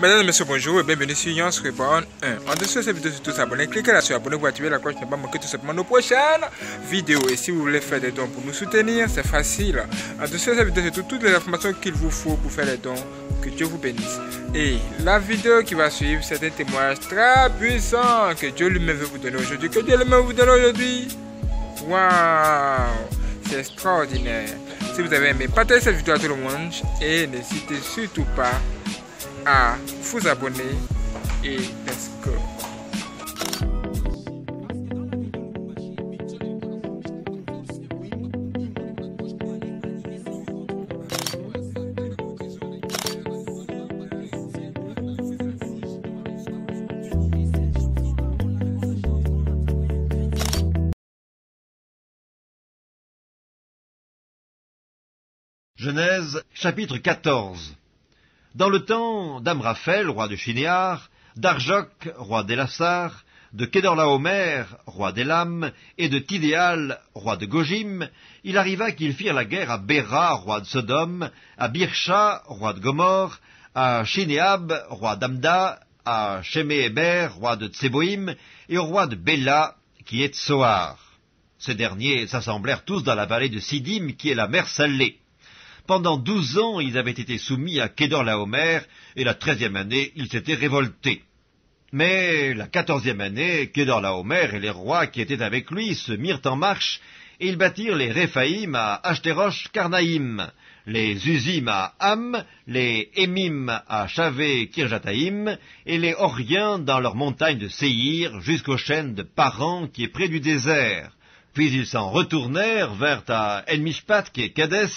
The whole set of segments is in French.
Mesdames et messieurs, bonjour et bienvenue sur Yance Reborn 1. En dessous de cette vidéo, surtout s'abonner, cliquez là sur abonner pour activer la cloche pour ne pas manquer tout simplement nos prochaines vidéos. Et si vous voulez faire des dons pour nous soutenir, c'est facile. En dessous de cette vidéo, surtout toutes les informations qu'il vous faut pour faire les dons. Que Dieu vous bénisse. Et la vidéo qui va suivre, c'est un témoignage très puissant que Dieu lui-même veut vous donner aujourd'hui. Que Dieu lui-même vous donne aujourd'hui. Waouh! C'est extraordinaire. Si vous avez aimé, partagez cette vidéo à tout le monde et n'hésitez surtout pas à vous abonner et let's go. Genèse, chapitre 14. Dans le temps d'Amraphel, roi de Shinéar, d'Arjok, roi d'Elassar, de Kedorlaomer, roi d'Élam, et de Tidéal, roi de Gojim, il arriva qu'ils firent la guerre à Béra, roi de Sodome, à Birsha, roi de Gomorre, à Shinéab, roi d'Amda, à Sheméhéber, roi de Tseboïm, et au roi de Béla, qui est Tsoar. Ces derniers s'assemblèrent tous dans la vallée de Sidim, qui est la mer Salée. Pendant 12 ans, ils avaient été soumis à Kedorlaomer, et la 13e année, ils s'étaient révoltés. Mais la 14e année, Kedorlaomer et les rois qui étaient avec lui se mirent en marche, et ils bâtirent les Réphaïm à Ashterosh Karnaïm, les Uzim à Ham, les Émim à Chavé Kirjataïm, et les Horiens dans leurs montagnes de Séhir, jusqu'aux chaînes de Paran qui est près du désert. Puis ils s'en retournèrent vers à En-Mishpat qui est Kadès,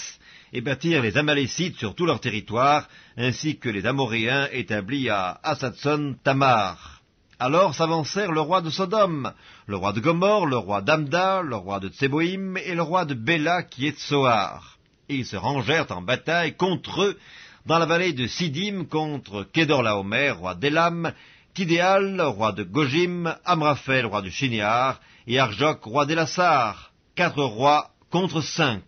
et bâtirent les Amalécites sur tout leur territoire, ainsi que les Amoréens établis à Asatson Tamar. Alors s'avancèrent le roi de Sodome, le roi de Gomorre, le roi d'Amda, le roi de Tseboïm et le roi de Béla qui est Tsoar. Et ils se rangèrent en bataille contre eux dans la vallée de Sidim contre Kedorlaomer, roi d'Élam, Tidéal, roi de Gojim, Amraphel, roi de Shinéar, et Arjok, roi d'Elassar, 4 rois contre 5.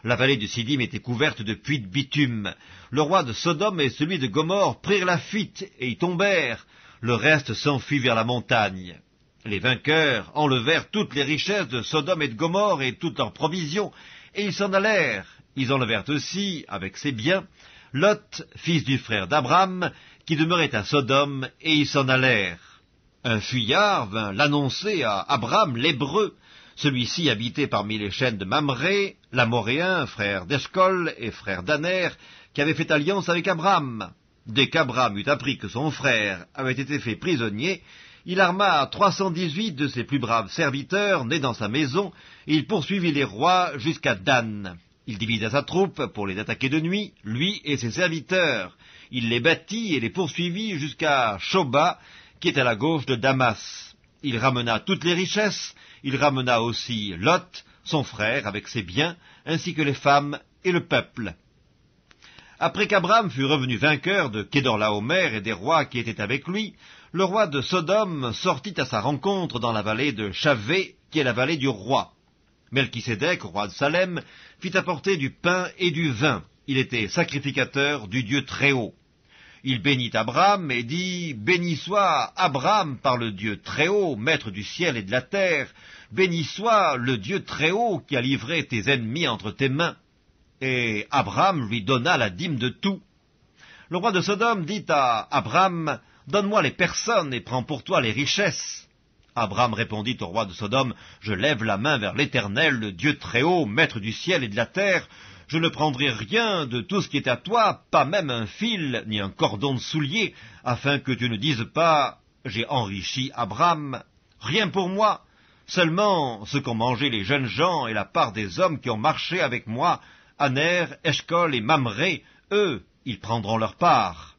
La vallée de Sidim était couverte de puits de bitume. Le roi de Sodome et celui de Gomorre prirent la fuite et y tombèrent. Le reste s'enfuit vers la montagne. Les vainqueurs enlevèrent toutes les richesses de Sodome et de Gomorre et toutes leurs provisions, et ils s'en allèrent. Ils enlevèrent aussi, avec ses biens, Lot, fils du frère d'Abram, qui demeurait à Sodome, et ils s'en allèrent. Un fuyard vint l'annoncer à Abram l'Hébreu. Celui-ci habitait parmi les chaînes de Mamré, l'Amoréen, frère d'Eshcol et frère d'Aner, qui avait fait alliance avec Abram. Dès qu'Abram eut appris que son frère avait été fait prisonnier, il arma 318 de ses plus braves serviteurs nés dans sa maison, et il poursuivit les rois jusqu'à Dan. Il divisa sa troupe pour les attaquer de nuit, lui et ses serviteurs. Il les battit et les poursuivit jusqu'à Shoba, qui est à la gauche de Damas. Il ramena toutes les richesses. Il ramena aussi Lot, son frère, avec ses biens, ainsi que les femmes et le peuple. Après qu'Abram fut revenu vainqueur de Kedorlaomer et des rois qui étaient avec lui, le roi de Sodome sortit à sa rencontre dans la vallée de Chavé, qui est la vallée du roi. Melchisédek, roi de Salem, fit apporter du pain et du vin. Il était sacrificateur du Dieu Très-Haut. Il bénit Abram et dit « Béni soit Abram par le Dieu Très-Haut, maître du ciel et de la terre. Béni soit le Dieu Très-Haut qui a livré tes ennemis entre tes mains. » Et Abram lui donna la dîme de tout. Le roi de Sodome dit à Abram « Donne-moi les personnes et prends pour toi les richesses. » Abram répondit au roi de Sodome « Je lève la main vers l'Éternel, le Dieu Très-Haut, maître du ciel et de la terre. Je ne prendrai rien de tout ce qui est à toi, pas même un fil, ni un cordon de soulier, afin que tu ne dises pas « J'ai enrichi Abram ». Rien pour moi, seulement ce qu'ont mangé les jeunes gens et la part des hommes qui ont marché avec moi, Aner, Eshcol et Mamré, eux, ils prendront leur part.